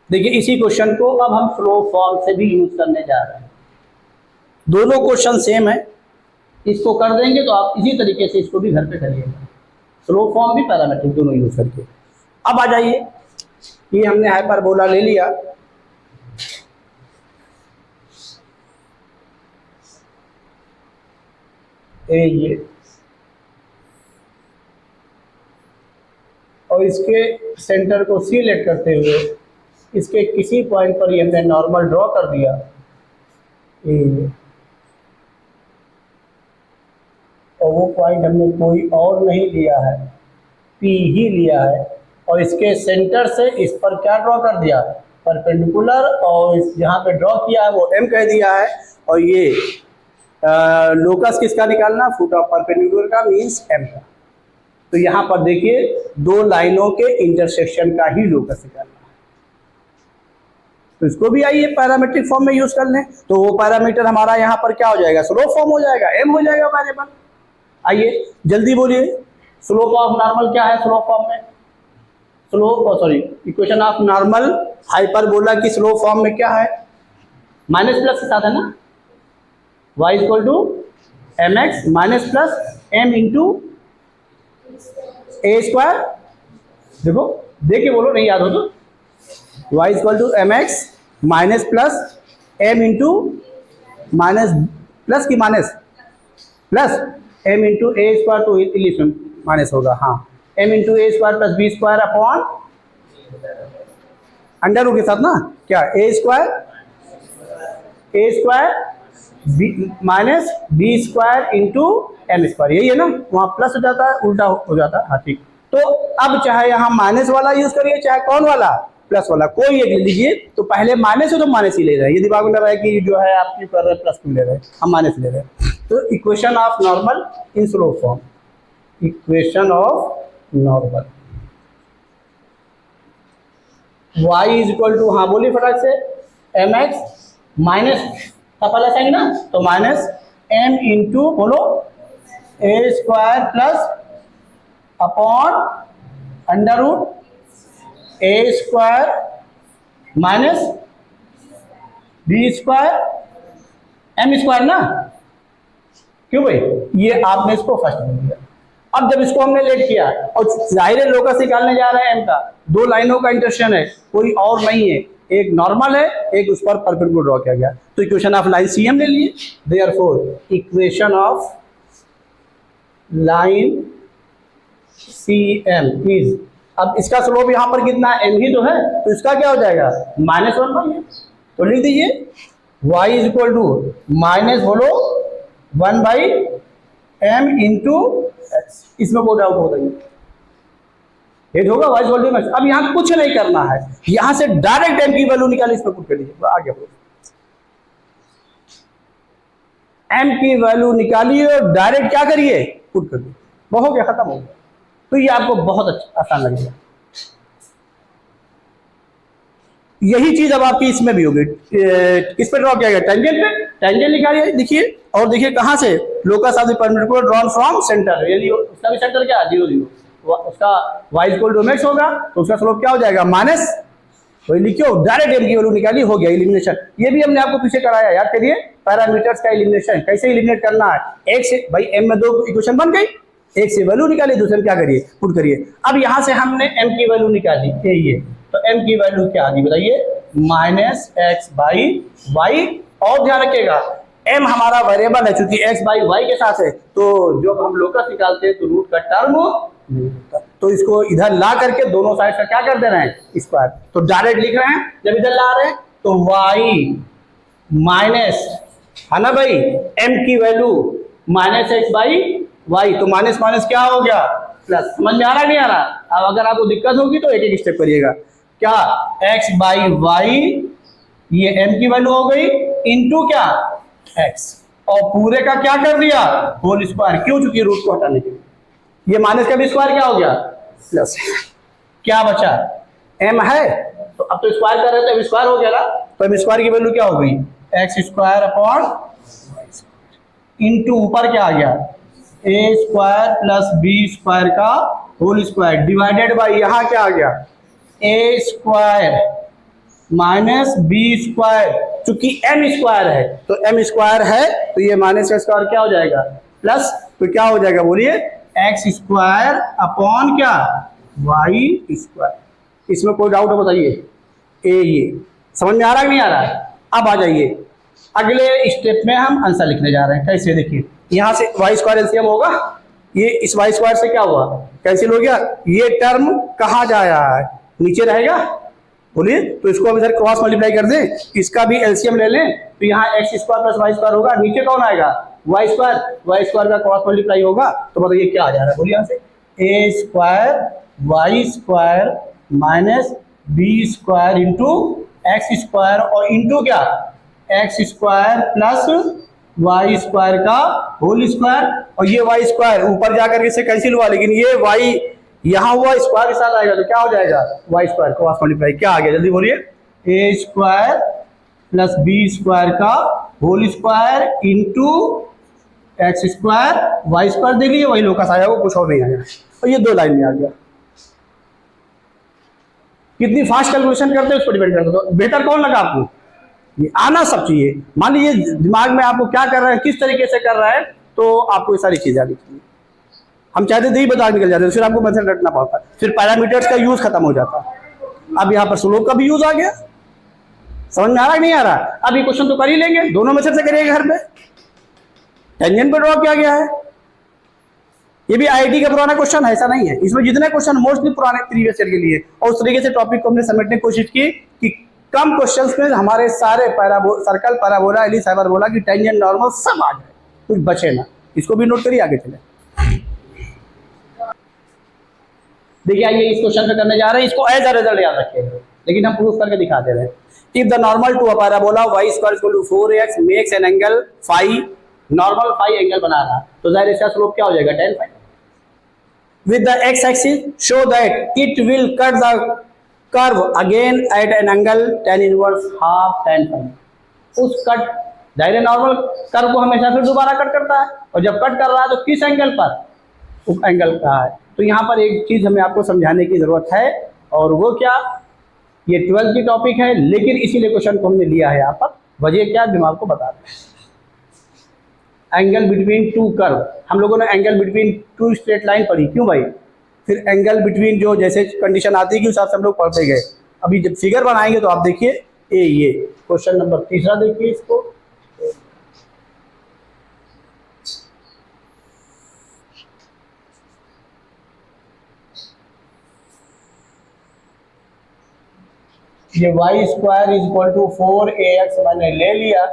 देखिए इसी क्वेश्चन को अब हम स्लो फॉर्म से भी यूज करने जा रहे हैं। दोनों क्वेश्चन सेम है, इसको कर देंगे तो आप इसी तरीके से इसको भी घर पे करिएगा, स्लो फॉर्म भी पैरामेट्रिक दोनों यूज करके। अब आ जाइए, ये हमने हाइपरबोला ले लिया, ये और इसके सेंटर को सी लेट करते हुए इसके किसी पॉइंट पर ये हमने नॉर्मल ड्रॉ कर दिया, ये और वो पॉइंट हमने कोई और नहीं लिया है, पी ही लिया है, और इसके सेंटर से इस पर क्या ड्रॉ कर दिया, परपेंडिकुलर, और इस जहाँ पे ड्रॉ किया है वो एम कह दिया है, और ये लोकस किसका निकालना, फुट ऑफ परपेंडिकुलर का, मीन्स एम का। तो यहाँ पर देखिए दो लाइनों के इंटरसेक्शन का ही लोकस निकालना है, तो इसको भी आइए पैरामीट्रिक फॉर्म में यूज कर लें। तो वो पैरामीटर हमारा यहाँ पर क्या हो जाएगा, स्लोप फॉर्म हो जाएगा, एम हो जाएगा वेरिएबल। आइए जल्दी बोलिए, स्लोप ऑफ नॉर्मल क्या है स्लोप फॉर्म में, slope sorry equation of normal hyperbola की स्लोप फॉर्म में क्या है, माइनस प्लस के साथ है ना, y equal to M X minus plus M into A square. देखो देख के बोलो, नहीं याद हो तो, y equal to M X minus plus M into minus plus की minus plus M into A square, तो इंग्लिश में माइनस होगा, हाँ, M into A square plus B square upon under root के साथ ना, क्या A square minus B square into M square, यही है ना, वहाँ प्लस हो जाता है, उल्टा हो जाता है, हाँ ठीक। तो अब चाहे यहाँ माइनस वाला यूज करिए चाहे कौन वाला, प्लस वाला, कोई एक ले लीजिए। तो पहले माइनस है तो माइनस ही ले रहे हैं, ये दिमाग में लग रहा है कि जो है आप क्यों कर रहे हैं प्लस क्यों ले रहे हैं, हम माइनस ले रहे हैं। तो equation of normal in slope form, equation of normal y is equal to, हाँ बोलिए फटाक से, एम एक्स माइनस का पहला साइन ना, तो माइनस एम इंटू बोलो A square plus upon under root A square minus B square M square ना, क्यों भाई, ये आपने इसको फर्स्ट बोल दिया। अब जब इसको हमने लेट किया और जाहिर है लोकस निकालने जा रहे हैं एम का, दो लाइनों का इंटरसेक्शन है, कोई और नहीं है, एक नॉर्मल है, एक उस पर परपेंडिकुलर ड्रॉ किया गया, तो equation of line C M ले लिए। Therefore equation of line C M is, अब इसका स्लोप यहाँ पर कितना है, एम ही तो है, तो इसका क्या हो जाएगा, -1/, तो लिख दीजिए y is equal to minus बोलो 1/m इंटू एक्स, इसमें कोई डाउट होता है, ये होगा y इक्वल टू। अब यहाँ कुछ नहीं करना है, यहाँ से डायरेक्ट m की वैल्यू निकालिए, इसमें पुट कर लीजिए, आगे m की वैल्यू निकालिए और डायरेक्ट क्या करिए, पुट कर दीजिए, वो हो गया, खत्म हो गया। तो ये आपको बहुत अच्छा आसान लगेगा। यही चीज अब आपकी इसमें भी होगी, किस पे ड्रॉ किया गया, टेंजेंट पे, टेंजेंट निकालिए, देखिए, और देखिए कहां से, locus of the perpendicular drawn from centre, यानी उसका भी सेंटर क्या, 0 0, उसका y इक्वल टू mx होगा, तो उसका स्लोप क्या हो जाएगा, माइनस, वही लिखियो, डायरेक्ट m की वैल्यू निकाली, हो गया एलिमिनेशन। ये भी हमने आपको पीछे कराया, याद करिए, पैरामीटर्स का एलिमिनेशन कैसे एलिमिनेट करना है, एक से भाई m में 2 इक्वेशन बन गई, एक से वैल्यू निकाली, दूसरे में क्या करिए, पुट करिए। अब यहां से हमने m की वैल्यू निकाली, ये तो m की वैल्यू क्या आ गई बताइए, -x/y, और ध्यान रखिएगा m हमारा वेरिएबल है, चूंकि x/y के साथ है, तो जब हम लोकस निकालते हैं तो रूट का टर्म नहीं होता, तो इसको इधर ला करके दोनों साइड का क्या कर दे रहे हैं, स्क्वायर, तो डायरेक्ट लिख रहे हैं, जब इधर ला रहे हैं तो y माइनस है ना भाई, m की वैल्यू -x/y, तो माइनस माइनस क्या हो गया, प्लस। समझ में आ रहा नहीं आ रहा, अब अगर आपको दिक्कत होगी तो एक एक स्टेप करिएगा, क्या x/y, ये m की वैल्यू हो गई, इंटू क्या x, और पूरे का क्या कर दिया, होल स्क्वायर, क्यों, चूंकि रूट को हटाने के लिए, ये माइनस का भी स्क्वायर क्या हो गया, प्लस, क्या बचा, m है, तो अब तो स्क्वायर कर रहे थे, अब स्क्वायर हो गया ना, तो अब स्क्वायर की वैल्यू क्या हो गई, x² अपॉन इंटू ऊपर क्या आ गया, a² प्लस b² का होल स्क्वायर डिवाइडेड बाई यहाँ क्या आ गया, a² माइनस बी स्क्वायर, चूंकि एम स्क्वायर है तो एम स्क्वायर है तो ये माइनस का स्क्वायर क्या हो जाएगा प्लस, तो क्या हो जाएगा बोलिए एक्स स्क्वायर अपॉन क्या वाई स्क्वायर। इसमें कोई डाउट हो बताइए। ये समझ में आ रहा है कि नहीं आ रहा है? अब आ जाइए अगले स्टेप में हम आंसर लिखने जा रहे हैं। कैसे देखिए, यहाँ से वाई स्क्वायर एलसीएम होगा, ये इस वाई स्क्वायर से क्या हुआ कैंसिल हो गया, ये टर्म कहाँ जा रहा है नीचे रहेगा बोलिए, तो इसको हम इधर क्रॉस मल्टीप्लाई कर दें, इसका भी एलसीएम ले लें तो यहाँ x square plus Y square होगा, नीचे कौन आएगा वाई स्क्वायर का क्रॉस मल्टीप्लाई होगा, तो बताइए क्या आ जा रहा है बोलिए यहाँ से A square Y square minus B square into x square और इंटू क्या X square plus Y square का होल स्क्वायर, और ये वाई स्क्वायर ऊपर जाकर के इससे कैंसिल हुआ, लेकिन ये वाई यहाँ हुआ स्क्वायर के साथ आएगा तो क्या हो जाएगा वाई स्क्वायर क्रॉस मल्टीप्लाई, क्या आ गया जल्दी बोलिए a square plus B square का whole square into x square Y square, देख लीजिए वही लोकस आया वो कुछ और नहीं आया, और ये दो लाइन में आ गया। कितनी फास्ट कैलकुलेशन करते हैं उस पर डिपेंड करता है, तो बेहतर कौन लगा आपको, ये आना सब चाहिए। मान लीजिए दिमाग में आपको क्या कर रहा है किस तरीके से कर रहा है, तो आपको ये सारी चीजें आनी चाहिए। हम चाहते थे ही बता निकल जाते, फिर आपको मेथड रटना पड़ता, फिर पैरामीटर्स का यूज खत्म हो जाता। अब यहाँ पर स्लोप का भी यूज आ गया, समझ में आ रहा है नहीं आ रहा? अब ये क्वेश्चन तो कर ही लेंगे, दोनों मेथड से करिएगा घर पे। टेंजेंट पे ड्रॉ किया गया है, ये भी आईआईटी का पुराना क्वेश्चन है, ऐसा नहीं है। इसमें जितने क्वेश्चन मोस्टली पुराने प्रीवियस ईयर के लिए, और उस तरीके से टॉपिक को हमने समेटने की कोशिश की कि कम क्वेश्चंस में हमारे सारे सर्कल पैराबोला एलिप्स हाइपरबोला की टेंजेंट नॉर्मल सब आ जाए, कुछ बचे ना। इसको भी नोट करिए, आगे चले। देखिए आइए इस क्वेश्चन पे करने जा रहे हैं, इसको एज अ रिजल्ट याद रखिएगा, लेकिन हम प्रूफ करके दिखा दे रहे हैं। If the normal to a parabola y square equal to 4x makes an angle phi, normal phi angle बना रहा, तो जाहिर इसका स्लोप क्या हो जाएगा tan phi. With the x axis show that it will cut the curve again at an angle tan inverse half tan phi. उस cut जाहिर नॉर्मल कर्व को हमेशा फिर दोबारा कट करता है, और जब कट कर रहा है तो किस एंगल पर, उस एंगल का है। तो यहाँ पर एक चीज हमें आपको समझाने की जरूरत है, और वो क्या, ये 12th की टॉपिक है, लेकिन इसीलिए क्वेश्चन को हमने लिया है यहाँ पर। वजह क्या दिमाग को बता रहे हैं। एंगल बिटवीन टू कर्व, हम लोगों ने angle between two straight line पढ़ी, क्यों भाई? फिर एंगल बिटवीन जो जैसे कंडीशन आती है कि उस हिसाब से हम लोग पढ़ते गए। अभी जब फिगर बनाएंगे तो आप देखिए ये क्वेश्चन नंबर 3 देखिए इसको, ये y square is equal to 4ax मैंने ले लिया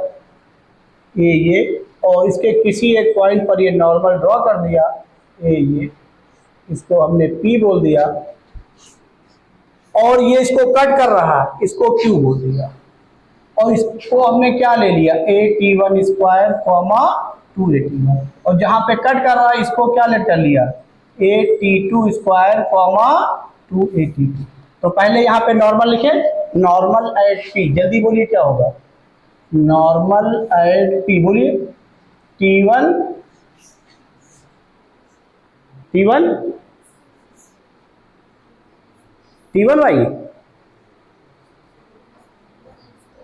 ये, और इसके किसी एक पॉइंट पर ये नॉर्मल ड्रॉ कर दिया ये, इसको हमने P बोल दिया, और ये इसको कट कर रहा है, इसको Q बोल दिया, और इसको हमने क्या ले लिया AT1 स्क्वायर कॉमा 2AT1, और जहां पे कट कर रहा है इसको क्या ले कर लिया AT2 स्क्वायर कॉमा 2AT2। तो पहले यहाँ पे नॉर्मल लिखे, नॉर्मल एट P, जल्दी बोलिए क्या होगा नॉर्मल एट P, बोलिए T1 y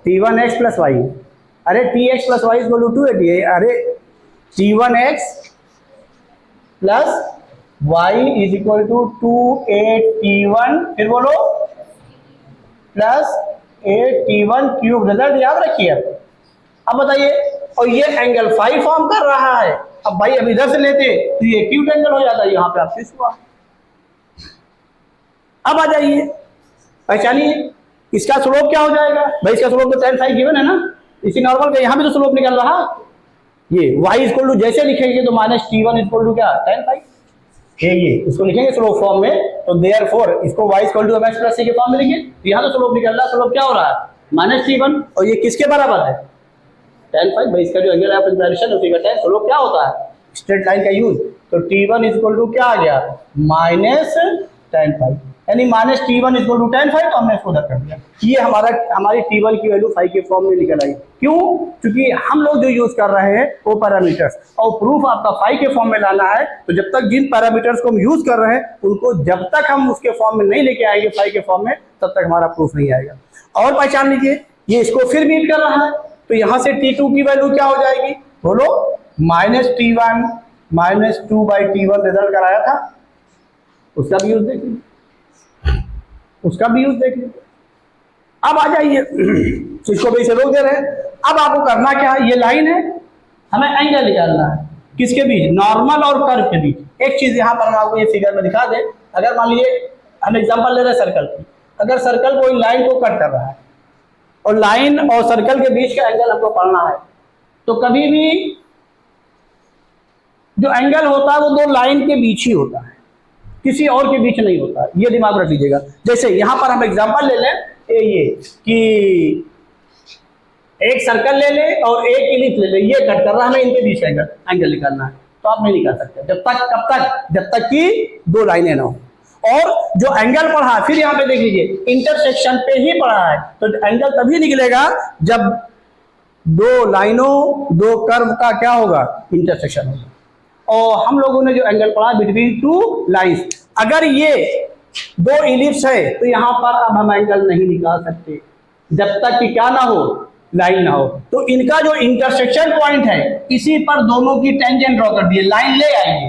T1x plus y, अरे Tx plus y equal to 280, अरे T1x plus y is equal to 2AT1, फिर बोलो प्लस AT1 क्यूब, रिजल्ट याद रखिए। अब बताइए, और ये एंगल फाई फॉर्म कर रहा है, अब भाई अभी इधर से लेते तो ये एक्यूट एंगल हो जाता है, यहाँ पे आपसे हुआ। अब आ जाइए पहचानिए इसका स्लोप क्या हो जाएगा, भाई इसका स्लोप तो tan फाई गिवन है ना, इसी नॉर्मल का यहाँ भी तो स्लोप निकल रहा, ये y इक्वल टू जैसे लिखेंगे तो माइनस T1 इक्वल टू क्या tan फाई, ये इसको लिखेंगे स्लोप फॉर्म में, तो देयरफॉर इसको y equal to mx plus c के फॉर्म में लिखिए, तो यहाँ तो स्लोप निकल रहा है, स्लोप क्या हो रहा है माइनस T1, और ये किसके बराबर है tan फाई, भाई इसका जो एंगल ऑफ इंटरसेक्शन उसी का tan, स्लोप क्या होता है स्ट्रेट लाइन का यूज, तो T1 इक्वल टू क्या आ गया माइनस tan फाई। यानी minus T1 equal to tan phi, तो हमने इसको उधर कर दिया। ये हमारी T1 की वैल्यू फाइव के फॉर्म में निकल आई। क्यों? क्योंकि हम लोग जो यूज कर रहे हैं वो पैरामीटर्स, और प्रूफ आपका फाइव के फॉर्म में लाना है, तो जब तक जिन पैरामीटर्स को हम यूज कर रहे हैं उनको जब तक हम उसके फॉर्म में नहीं लेके आएंगे फाइव के फॉर्म में, तब तक हमारा प्रूफ नहीं आएगा। और पहचान लीजिए, ये इसको फिर मीट कर रहा है, तो यहाँ से T2 की वैल्यू क्या हो जाएगी, बोलो, minus T1 minus 2/T1 result कराया था, उसका भी यूज देख लीजिए, उसका भी यूज देख लीजिए। अब आ जाइए, तो इसको भी इसे रोक दे रहे हैं। अब आपको करना क्या है, ये लाइन है, हमें एंगल निकालना है किसके बीच, नॉर्मल और कर्व के बीच। एक चीज यहाँ पर हम आपको ये फिगर में दिखा दें, अगर मान लीजिए हम एग्जांपल ले रहे हैं सर्कल की, अगर सर्कल कोई लाइन को कट कर रहा है और लाइन और सर्कल के बीच का एंगल हमको पढ़ना है, तो कभी भी जो एंगल होता है वो दो लाइन के बीच ही होता है, किसी और के बीच नहीं होता है, ये दिमाग रख लीजिएगा। जैसे यहां पर हम एग्जांपल ले लें, ये कि एक सर्कल ले ले और एक इलिप्स ले ले, ये कट कर रहा है, हमें इनके बीच एंगल निकालना है, तो आप नहीं निकाल सकते जब तक, कब तक, जब तक कि दो लाइनें ना हो। और जो एंगल पढ़ा है, फिर यहाँ पे देख लीजिए, इंटरसेक्शन पे ही पढ़ा है, तो एंगल तभी निकलेगा जब दो लाइनों, दो कर्व का क्या होगा, इंटरसेक्शन होगा। और हम लोगों ने जो एंगल पढ़ा बिटवीन टू लाइंस, अगर ये दो इलिप्स है तो यहां पर अब हम एंगल नहीं निकाल सकते जब तक कि क्या ना हो, लाइन ना हो। तो इनका जो इंटरसेक्शन पॉइंट है, इसी पर दोनों की टेंजेंट ड्रॉ कर दिए, लाइन ले आएंगे,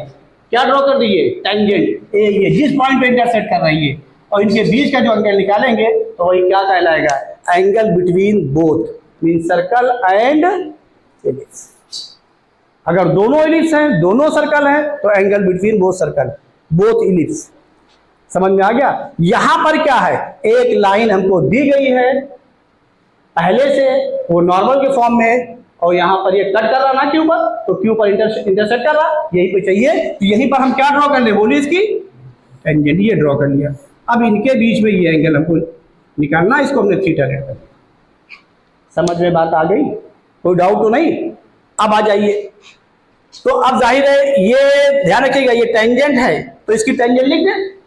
क्या ड्रॉ कर दिए, टेंजेंट, ये जिस पॉइंट पे इंटरसेक्ट कर रही है, और इनके बीच का जो एंगल निकालेंगे तो वही क्या कहलाएगा, angle between both, mean circle and ellipse. अगर दोनों इलिप्स हैं, दोनों सर्कल हैं, तो angle between both circle, both ellipse. समझ में आ गया? यहां पर क्या है, एक लाइन हमको दी गई है पहले से, वो नॉर्मल के फॉर्म में, और यहां पर ये कट कर रहा ना क्यू पर, तो क्यू पर इंटरसेक्ट कर रहा, यहीं पे चाहिए, तो यहीं पर हम क्या ड्रॉ कर ले, बोलिए इसकी टेंजेंट, ये ड्रॉ कर लिया। अब इनके बीच में ये एंगल हमको निकालना, इसको हमने थीटा ले कर। समझ में बात आ गई? कोई डाउट तो नहीं? अब आ जाइए, तो अब जाहिर है, ये ध्यान रखिएगा, ये टेंजेंट है, तो इसकी टेंजेंट लिख दे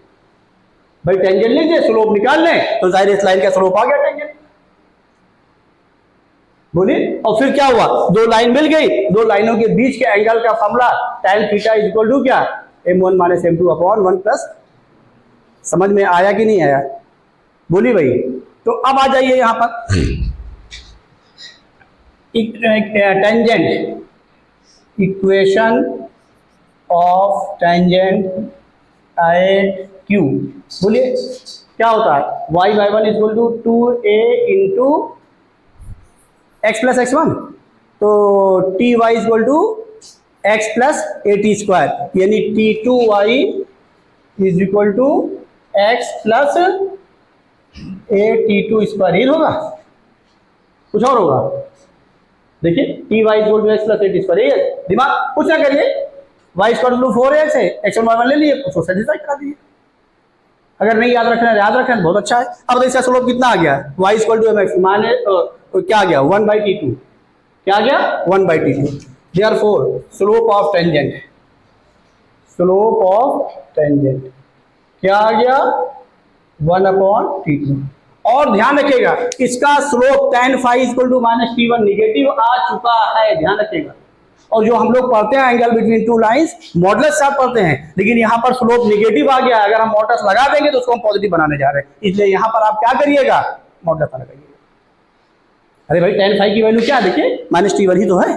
भाई, टेंजेंट लिख दे, स्लोप निकाल लें, तो जाहिर है इस लाइन का स्लोप आ गया टेंजेंट। बोलिए, और फिर क्या हुआ, दो लाइन मिल गई, दो लाइनों के बीच के एंगल का formula tan theta is equal to क्या, m1 minus m2 upon 1 plus. समझ में आया कि नहीं आया? बोलिए भाई। तो अब आ जाइए यहां पर, tangent, equation of tangent at Q। बोलिए क्या होता है, y/1 is equal to 2a into x plus x1, तो ty is equal to x plus at square, यानी t2y is equal to x plus at2 square. ही होगा, कुछ और होगा? देखिए, ty is equal to x plus at square, दिमाग कुछ ना करिए, y स्क्वायर टू 4x है, x1 y1 ले लिए, उसको सेटिस्फाई करा दीजिए। अगर नहीं याद रखना, याद रखें बहुत अच्छा है। अब इसका स्लोप कितना आ गया, y इक्वल टू mx, माने क्या आ गया, 1/t2, क्या आ गया, 1/t2। Therefore slope of tangent, slope of tangent क्या आ गया, 1/t2। और ध्यान रखिएगा, इसका slope tan five equal to minus t1 negative आ चुका है, ध्यान रखिएगा। और जो हम लोग पढ़ते हैं angle between two lines, modulus से आप पढ़ते हैं, लेकिन यहाँ पर स्लोप निगेटिव आ गया है, अगर हम मॉडुलस लगा देंगे तो उसको हम पॉजिटिव बनाने जा रहे हैं, इसलिए यहाँ पर आप क्या करिएगा, मॉडुलस लगाइए। अरे भाई, tan फाइव की वैल्यू क्या है, देखिए माइनस t1 ही तो है।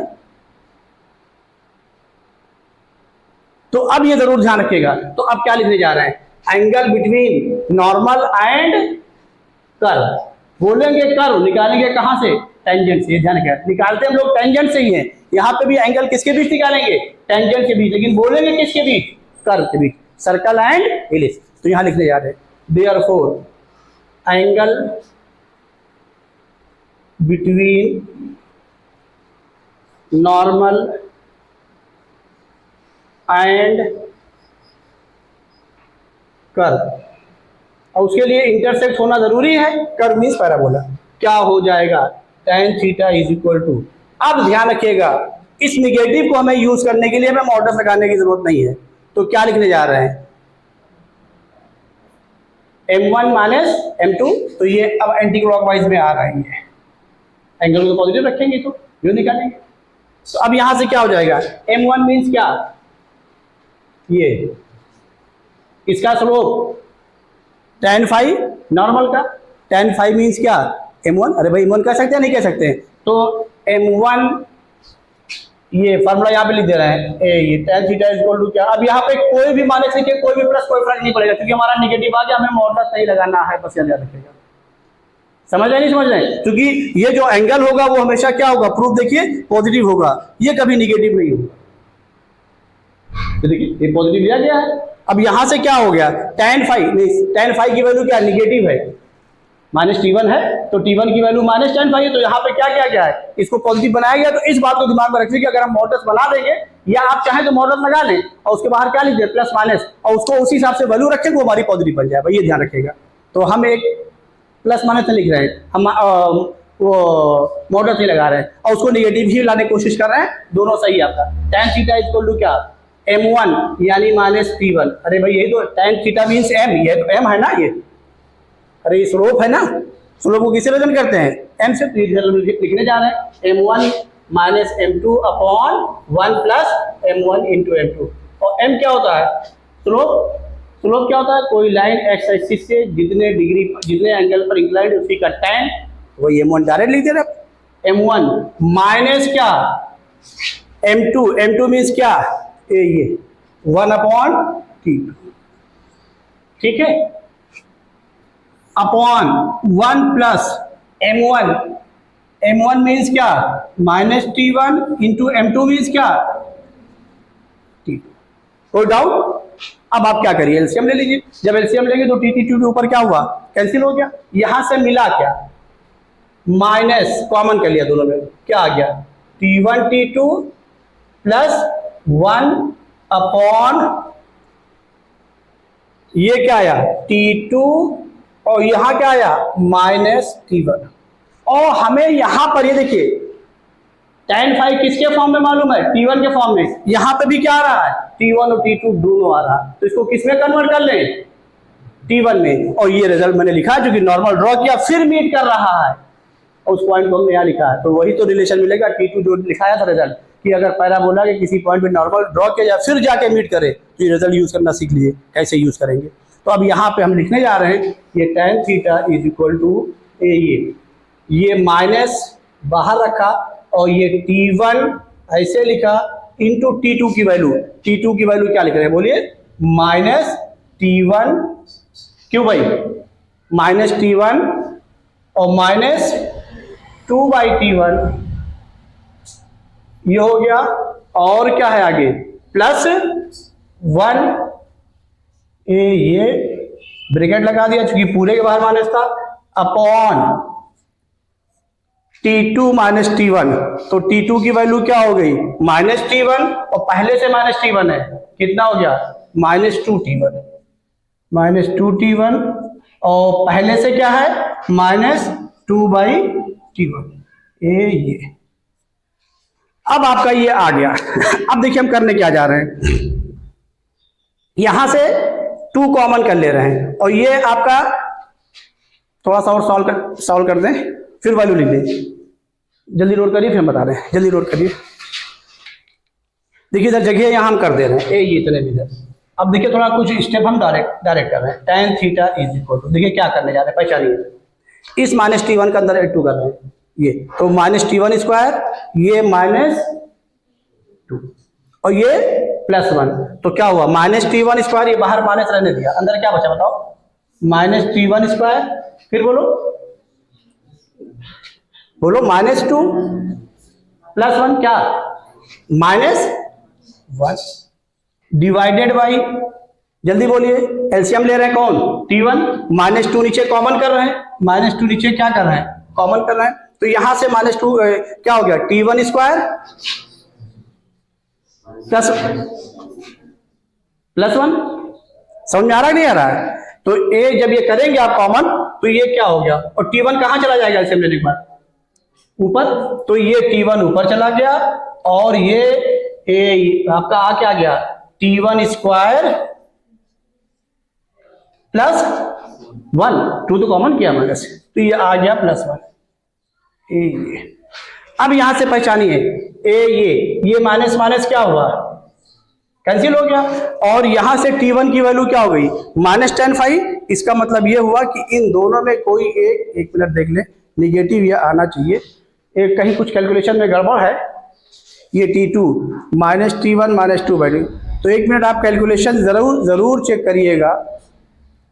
तो अब ये जरूर ध्यान रखिएगा। तो अब क्या लिखने जा रहे हैं, angle between normal and curve. बोलेंगे कर्व, निकालेंगे कहां से, टेंजेंट से। ध्यान रखिएगा, निकालते हम लोग टेंजेंट से ही है। यहाँ पे भी एंगल किसके बीच निकालेंगे, टेंजेंट के बीच, लेकिन बोलेंगे किसके बीच, कर्व के बीच, सर्कल एंड इलिप्स। तो यहां लिखने जा रहे हैं, therefore angle between normal and curve, और उसके लिए इंटरसेक्ट होना जरूरी है, कर्व मींस पैराबोला। क्या हो जाएगा, tan theta is equal to. अब ध्यान रखिएगा, इस निगेटिव को हमें यूज करने के लिए हमें मॉडुलस लगाने की जरूरत नहीं है। तो क्या लिखने जा रहे हैं, m1 माइनस m2, तो ये अब एंटी क्लॉकवाइज में आ रहा है, ये एंगल को पॉजिटिव रखेंगे तो जो निकालेंगे। तो अब यहां से क्या हो जाएगा, m1 मीन्स क्या, ये इसका स्लोप tan फाइव नॉर्मल का, tan फाइव मीन्स क्या m1, अरे भाई m1 कह सकते हैं नहीं कह सकते हैं, तो m1 ये फॉर्मूला यहाँ पे लिख दे रहे हैं, ये tan theta is equal to क्या, अब यहाँ पे कोई भी माइनस लिखे कोई भी प्लस कोई फर्क नहीं पड़ेगा, क्योंकि हमारा निगेटिव आ गया, हमें मॉडुलस नहीं लगाना है, बस याद रखिएगा। समझ रहे नहीं समझ रहे, क्योंकि ये जो एंगल होगा वो हमेशा क्या होगा, प्रूफ देखिए पॉजिटिव होगा, ये कभी निगेटिव नहीं होगा। तो देखिए ये पॉजिटिव लिया गया है। अब यहां से क्या हो गया, tan फाइव नहीं, tan फाइव की वैल्यू क्या निगेटिव है, माइनस T1 है, तो T1 की वैल्यू माइनस tan फाइव है, तो यहाँ पे क्या किया गया है, इसको पॉजिटिव बनाया गया। तो इस बात को दिमाग में रखिए कि अगर हम मॉडुलस बना देंगे, या आप चाहें तो मॉडुलस लगा लें और उसके बाहर क्या लिख दें प्लस माइनस, और उसको उसी हिसाब से वैल्यू रखें वो हमारी पॉजिटिव बन जाए, भाई ये ध्यान रखिएगा। तो हम एक प्लस माइनस लिख रहे हैं, हम वो मॉडुलस नहीं लगा रहे हैं, और उसको निगेटिव ही लाने की कोशिश कर रहे हैं, दोनों सही आपका। tan theta is equal to क्या, m1 यानी माइनस T1, अरे भाई यही तो tan थीटा मीन्स m, ये तो m है ना, ये अरे ये स्लोप है ना, स्लोप को किससे रिप्रेजेंट करते हैं, m से, लिखने जा रहे हैं m1 minus m2 upon 1 plus m1 into m2। और m क्या होता है, स्लोप, स्लोप क्या होता है, कोई लाइन एक्स एक्सिस से जितने डिग्री जितने एंगल पर इंक्लाइंड उसी का tan, वही m1 डायरेक्ट लिख दे रहे, m1 माइनस क्या m2, m2 मीन्स क्या, ये 1 अपॉन T2, ठीक है, upon 1 plus m1, m1 means क्या minus T1 into m2 means क्या T2। कोई डाउट, अब आप क्या करिए एलसीएम ले लीजिए, जब एलसीएम लेंगे तो T2 के ऊपर क्या हुआ, कैंसिल हो गया, यहां से मिला क्या, माइनस कॉमन कर लिया दोनों में, क्या आ गया T1 T2 प्लस 1 अपॉन ये क्या आया T2, और यहां क्या आया माइनस T1। और हमें यहां पर ये देखिए tan फाइव किसके फॉर्म में मालूम है, T1 के फॉर्म में, यहां पे भी क्या आ रहा है T1 और T2 दोनों आ रहा है, तो इसको किसमें कन्वर्ट कर लें, T1 में। और ये रिजल्ट मैंने लिखा जो कि नॉर्मल ड्रॉ किया फिर मीट कर रहा है, और उस पॉइंट को हमने यहाँ लिखा है, तो वही तो रिलेशन मिलेगा T2 जो लिखाया था रिजल्ट, कि अगर पहला बोला कि किसी पॉइंट पे नॉर्मल ड्रॉ किया जाए फिर जाके मीट करे, तो ये रिजल्ट यूज करना सीख लीजिए कैसे यूज करेंगे। तो अब यहाँ पे हम लिखने जा रहे हैं ये tan theta is equal to ये माइनस बाहर रखा और ये T1 ऐसे लिखा इंटू T2 की वैल्यू, T2 की वैल्यू क्या लिख रहे हैं बोलिए माइनस T1, क्यों भाई माइनस T1 और माइनस 2/T1 ये हो गया, और क्या है आगे प्लस 1, ये ब्रैकेट लगा दिया क्योंकि पूरे के बाहर माइनस था, अपॉन T2 माइनस T1, तो T2 की वैल्यू क्या हो गई माइनस T1 और पहले से माइनस T1 है, कितना हो गया माइनस 2T1, माइनस 2T1 और पहले से क्या है माइनस 2/T1, ये अब आपका ये आ गया। अब देखिए हम करने क्या जा रहे हैं, यहां से 2 कॉमन कर ले रहे हैं, और ये आपका थोड़ा सा और सॉल्व कर दें फिर वैल्यू लिख दें, जल्दी नोट करिए फिर हम बता रहे हैं, जल्दी नोट करिए। देखिए इधर जगह यहां हम कर दे रहे हैं ये इतने इधर। अब देखिए थोड़ा कुछ स्टेप हम डायरेक्ट कर रहे हैं, tan theta is equal to, देखिए क्या करने जा रहे हैं पहचानिए, इस माइनस T1 के अंदर एड 2 कर रहे हैं, ये तो माइनस T1 स्क्वायर, ये माइनस 2 और ये प्लस 1, तो क्या हुआ माइनस T1 स्क्वायर, ये बाहर माइनस रहने दिया, अंदर क्या बचा बताओ माइनस T1 स्क्वायर, फिर बोलो माइनस 2 प्लस 1 क्या माइनस 1 डिवाइडेड बाई, जल्दी बोलिए एलसीएम ले रहे हैं कौन T1, माइनस 2 नीचे कॉमन कर रहे हैं, माइनस 2 नीचे क्या कर रहे हैं कॉमन कर रहे हैं, तो यहां से माइनस 2 क्या हो गया T1 स्क्वायर प्लस 1, समझ में आ रहा है नहीं आ रहा है, तो ए जब ये करेंगे आप कॉमन तो ये क्या हो गया, और T1 कहां चला जाएगा एलसीएम लेने के बाद ऊपर, तो ये T1 ऊपर चला गया, और ये आपका आ क्या गया T1 स्क्वायर प्लस 1, 2 तो कॉमन किया माइनस, तो ये आ गया +1। ये अब यहां से पहचानिए ये माइनस माइनस क्या हुआ, कैंसिल हो गया, और यहां से T1 की वैल्यू क्या हो गई -10φ। इसका मतलब ये हुआ कि इन दोनों में कोई एक मिनट देख ले, निगेटिव ये आना चाहिए, एक कहीं कुछ कैलकुलेशन में गड़बड़ है। ये T2 -T1 -2 वैल्यू, तो 1 मिनट आप कैलकुलेशन जरूर चेक करिएगा,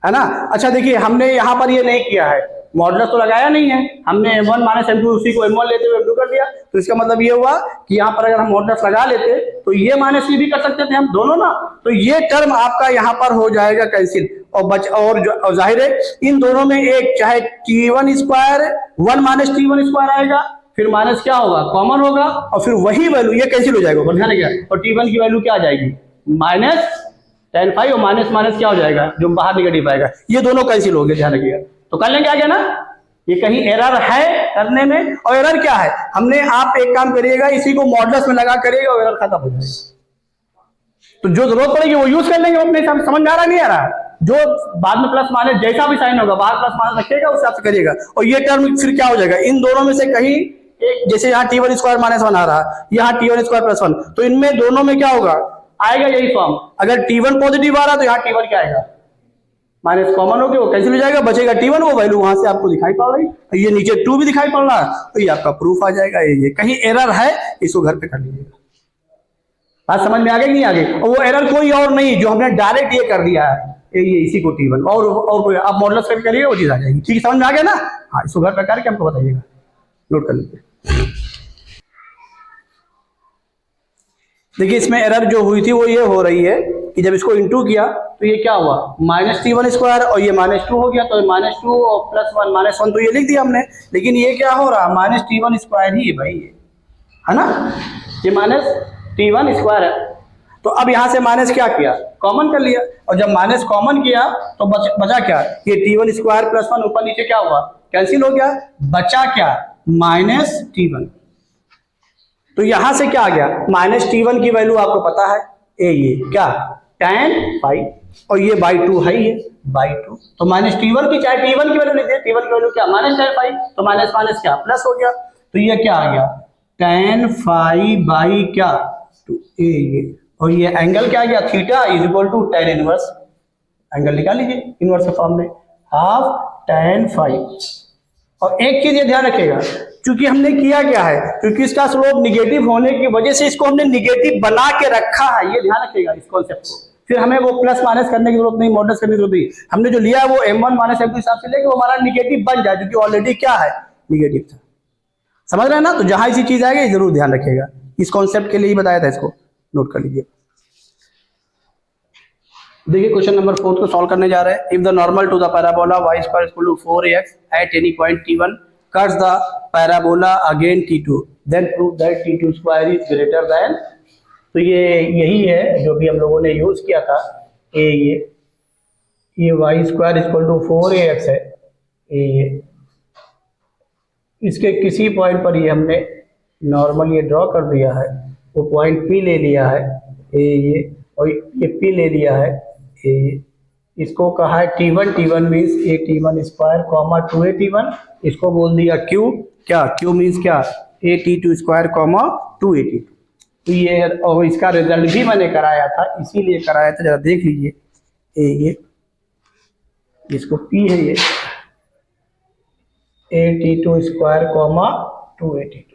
है ना। अच्छा देखिए, हमने यहाँ पर ये नहीं किया है, मॉडुलस तो लगाया नहीं है हमने, M1 -M2 उसी को M1 लेते हुए M2 कर दिया, तो इसका मतलब ये हुआ कि यहाँ पर अगर हम मॉडुलस लगा लेते तो ये -c भी कर सकते थे हम दोनों ना, तो ये टर्म आपका यहाँ पर हो जाएगा कैंसिल, और जाहिर है इन दोनों में एक चाहे T1 स्क्वायर 1 -T1 स्क्वायर आएगा, फिर माइनस क्या होगा कॉमन होगा, और फिर वही वैल्यू ये कैंसिल हो जाएगा, ध्यान रखिएगा, और T1 की वैल्यू क्या आ जाएगी -10φ, और माइनस माइनस क्या हो जाएगा जो बाहर निगेटिव आएगा, ये दोनों कैंसिल हो गए, ध्यान रखिएगा। तो कर लेंगे आगे ना, ये कहीं एरर है करने में, और एरर क्या है, हमने आप एक काम करिएगा, इसी को मॉडुलस में लगा करिएगा और एरर खत्म हो जाएगा। तो जो जरूरत पड़ेगी वो यूज कर लेंगे अपने हिसाब, समझ में आ रहा नहीं आ रहा, जो बाद में प्लस माइनस जैसा भी साइन होगा बाहर प्लस माइनस रखिएगा उस हिसाब से करिएगा, और ये टर्म फिर क्या हो जाएगा, इन दोनों में से कहीं एक, जैसे यहाँ T1 स्क्वायर -1 आ रहा, यहाँ T1 स्क्वायर +1, तो इनमें दोनों में क्या होगा, आएगा यही फॉर्म। अगर T1 पॉजिटिव आ रहा तो यहाँ T1 क्या आएगा, माइनस कॉमन हो गया, वो कैंसिल हो जाएगा, बचेगा T1, वो वैल्यू वहां से आपको दिखाई पड़ रही, ये नीचे 2 भी दिखाई पड़ रहा है, तो ये आपका प्रूफ आ जाएगा। ये कहीं एरर है, इसको घर पे कर लीजिएगा। बात समझ में आ गई नहीं आ गई, और वो एरर कोई और नहीं, जो हमने डायरेक्ट ये कर दिया है, ये इसी को T1 और कोई आप मॉडुलस करके करिएगा वो चीज आ जाएगी। ठीक है, समझ में आ गया ना। हाँ, इसको घर पे करके हमको बताइएगा, नोट कर लीजिए। देखिए इसमें एरर जो हुई थी वो ये हो रही है कि जब इसको इंटू किया तो ये क्या हुआ -T1 स्क्वायर, और ये -2 हो गया, तो -2 और +1 -1 तो ये लिख दिया हमने, लेकिन ये क्या हो रहा -T1 स्क्वायर ही है भाई, है ना, ये -T1 स्क्वायर है। तो अब यहां से माइनस क्या किया, कॉमन कर लिया, और जब माइनस कॉमन किया तो बचा क्या, ये T1 स्क्वायर +1 ऊपर नीचे क्या हुआ, कैंसिल हो गया, बचा क्या -T1। तो यहां से क्या आ गया, -T1 की वैल्यू आपको पता है, ये क्या tan φ, और ये /2 है, ये /2, तो -T1 की चाहे T1 की वैल्यू लिखिए, T1 की वैल्यू क्या -tan φ, तो माइनस माइनस क्या प्लस हो गया, तो ये क्या आ गया tan φ क्या 2, ये, और ये एंगल क्या आ गया थीटा = tan इनवर्स, एंगल निकाल लीजिए इनवर्स के फॉर्म में, हाफ tan φ। और एक चीज ये ध्यान रखिएगा, क्योंकि हमने किया क्या है, क्योंकि इसका स्लोप निगेटिव होने की वजह से इसको हमने निगेटिव बना के रखा है, ये ध्यान रखिएगा इस कॉन्सेप्ट को, फिर हमें वो प्लस माइनस करने की जरूरत नहीं, मॉडुलस करने की जरूरत नहीं, हमने जो लिया है वो M1 -M2 हिसाब से लेके वो हमारा निगेटिव बन जाए, क्योंकि ऑलरेडी क्या है निगेटिव था, समझ रहे हैं ना। तो जहां ऐसी चीज आएगी जरूर ध्यान रखिएगा, इस कॉन्सेप्ट के लिए ही बताया था, इसको नोट कर लीजिए। देखिए क्वेश्चन नंबर 4 को सॉल्व करने जा रहे हैं। If the normal to the parabola y = 4ax at any point T1 cuts the parabola again T2, then prove that T2 square is greater than, तो ये यही है जो भी हम लोगों ने यूज किया था, ये y = 4ax है, ये इसके किसी पॉइंट पर ये हमने नॉर्मल ये ड्रॉ कर दिया है, वो पॉइंट P ले लिया है, ये और ये P ले लिया है, इसको कहा है T1 means T1 square comma 2a T1, इसको बोल दिया Q, क्या Q मीन्स क्या T2 square comma 2a T2। तो ये, और इसका रिजल्ट भी मैंने कराया था, इसीलिए कराया था, जरा देख लीजिए, ये इसको P है, ये T2 square comma 2a T2,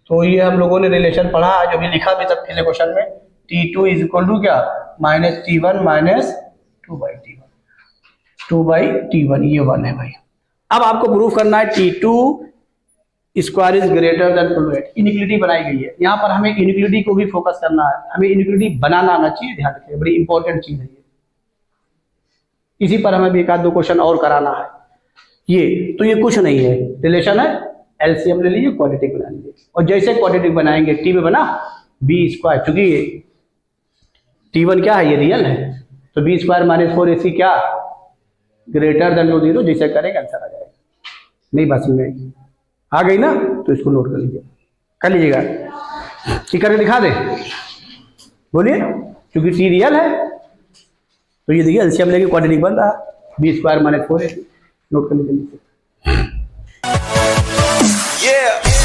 तो ये हम लोगों ने रिलेशन पढ़ा है, जो भी लिखा भी तब पिछले क्वेश्चन में, T2 = क्या -T1 - 2/T1, ये 1 है भाई। अब आपको प्रूफ करना है T2 square is greater than 2a, inequality बनाई गई है, यहाँ पर हमें इनइक्वालिटी को भी फोकस करना है, हमें इनइक्वालिटी बनाना आना चाहिए, ध्यान रखिए, बड़ी इंपॉर्टेंट चीज है ये, इसी पर हमें भी एक आध दो क्वेश्चन और कराना है। ये तो ये कुछ नहीं है, रिलेशन है, एलसीएम ले लीजिए, क्वाड्रेटिक बना लीजिए, और जैसे क्वाड्रेटिक बनाएंगे T में बना b², चूंकि ये T1 क्या है, ये रियल है, तो b² - 4ac क्या ग्रेटर देन 0, जैसे करेंगे आंसर आ जाएगा। नहीं बात समझ में आ गई ना, तो इसको नोट कर लीजिए, कर लीजिएगा, ठीक करके दिखा दे, बोलिए, क्योंकि T रियल है, तो ये देखिए एलसीएम लेके क्वाड्रेटिक बन रहा, b² - 4ac, नोट कर लीजिए। Yeah.